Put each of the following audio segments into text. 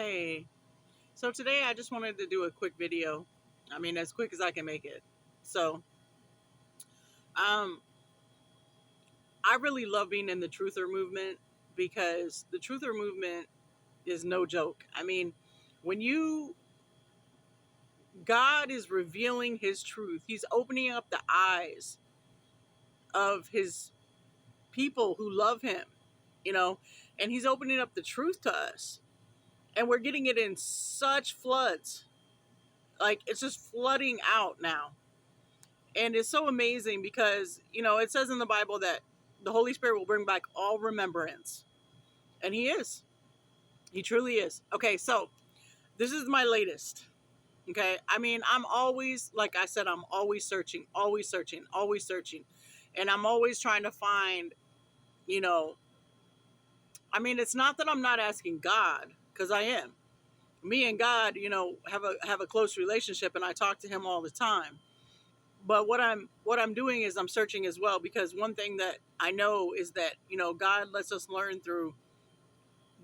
Hi. So today I just wanted to do a quick video. I mean, as quick as I can make it. So, um, I really love being in the truther movement because the truther movement is no joke. I mean, when God is revealing his truth, he's opening up the eyes of his people who love him, you know, and he's opening up the truth to us. And we're getting it in such floods. Like, it's just flooding out now. And it's so amazing because, it says in the Bible that the Holy Spirit will bring back all remembrance. And he is. He truly is. Okay, so this is my latest. Okay. I mean, I'm always, like I said, I'm always searching, always searching, always searching. And I'm always trying to find, you know, I mean, it's not that I'm not asking God, because I am. Me and God, have a close relationship, and I talk to him all the time. But what I'm doing is I'm searching as well, because one thing that I know is that God lets us learn through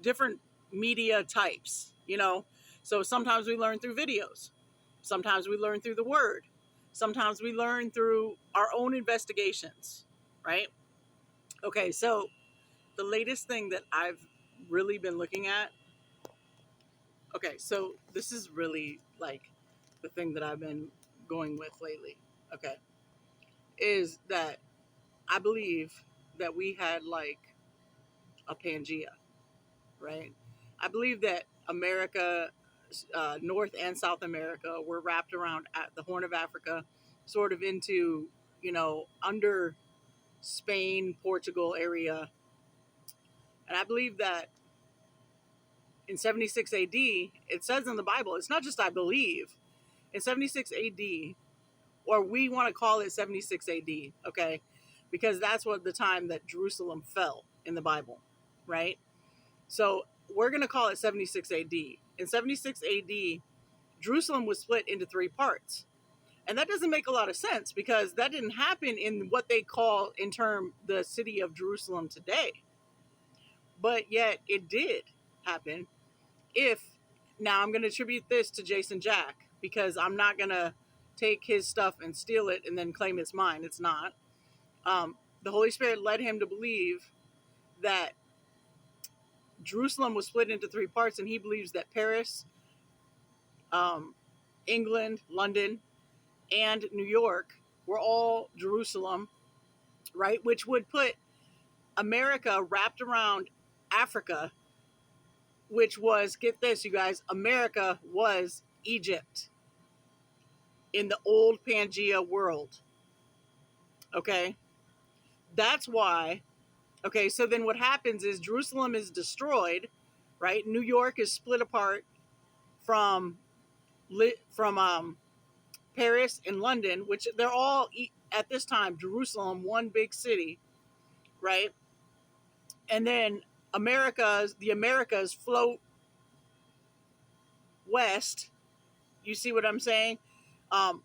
different media types. So sometimes we learn through videos, sometimes we learn through the word, sometimes we learn through our own investigations, right? Okay, so the latest thing that I've really been looking at, okay, so this is really like the thing that I've been going with lately, okay, is that I believe that we had like a Pangea, right? I believe that America, North and South America, were wrapped around at the Horn of Africa, sort of into, under Spain, Portugal area. And I believe that in 76 AD, it says in the Bible, it's not just I believe, in 76 AD, or we want to call it 76 AD, okay? Because that's what the time that Jerusalem fell in the Bible, right? So we're going to call it 76 AD. In 76 AD, Jerusalem was split into three parts. And that doesn't make a lot of sense because that didn't happen in what they call in term the city of Jerusalem today. But yet it did happen. If now I'm going to attribute this to Jason Jack, because I'm not going to take his stuff and steal it and then claim it's mine. It's not. The Holy Spirit led him to believe that Jerusalem was split into three parts, and he believes that Paris, um, England, London, and New York were all Jerusalem, right? Which would put America wrapped around Africa, which was, get this, you guys, America was Egypt in the old Pangea world. Okay? That's why. Okay, so then what happens is Jerusalem is destroyed, right? New York is split apart from Paris and London, which they're all at this time Jerusalem, one big city, right? And then the Americas float west. You see what I'm saying?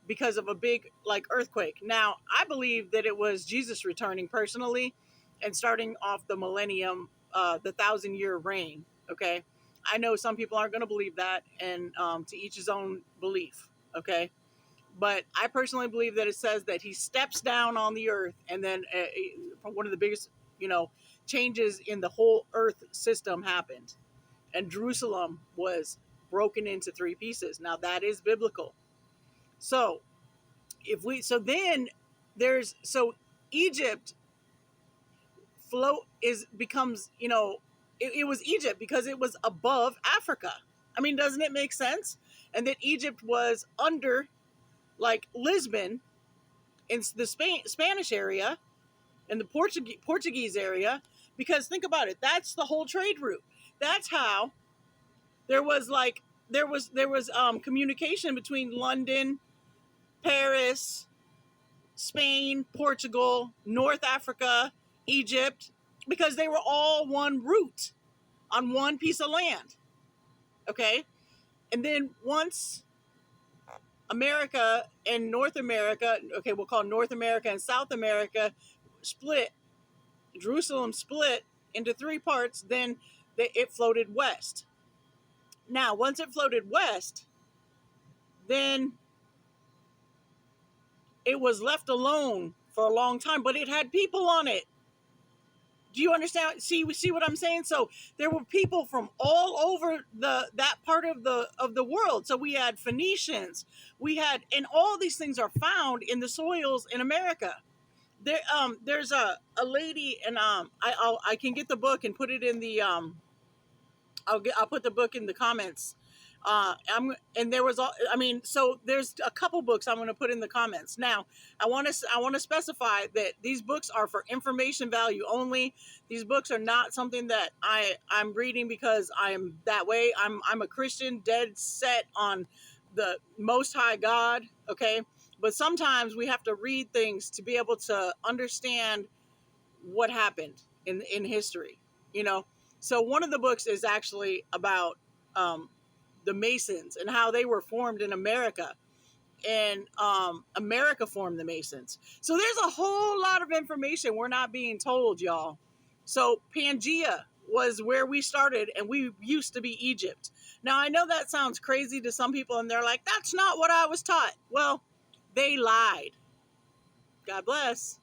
Because of a big like earthquake. Now, I believe that it was Jesus returning personally and starting off the millennium, the 1,000-year reign. Okay, I know some people aren't going to believe that, and to each his own belief. Okay, but I personally believe that it says that he steps down on the earth, and then one of the biggest, changes in the whole earth system happened, and Jerusalem was broken into three pieces. Now that is biblical. So then Egypt float is becomes, it was Egypt because it was above Africa. I mean, doesn't it make sense? And that Egypt was under like Lisbon in the Spanish area and the Portuguese area, because think about it, that's the whole trade route. That's how there was communication between London, Paris, Spain, Portugal, North Africa, Egypt, because they were all one route on one piece of land. Okay? And then once America and North America, okay, we'll call North America and South America split, Jerusalem split into three parts, then it floated west. Now, once it floated west, then it was left alone for a long time, but it had people on it. Do you understand? See what I'm saying? So there were people from all over that part of the world. So we had Phoenicians, we had, and all these things are found in the soils in America. There's a lady, and I can get the book and put it in the I'll put the book in the comments. And there was all, I mean, so there's a couple books I'm going to put in the comments. Now, I want to specify that these books are for information value only. These books are not something that I'm reading because I am that way. I'm a Christian, dead set on the Most High God. Okay, but sometimes we have to read things to be able to understand what happened in history. You know, so one of the books is actually about the Masons and how they were formed in America, and America formed the Masons. So there's a whole lot of information we're not being told, y'all. So Pangea was where we started, and we used to be Egypt. Now I know that sounds crazy to some people, and they're like, "That's not what I was taught." Well, they lied. God bless.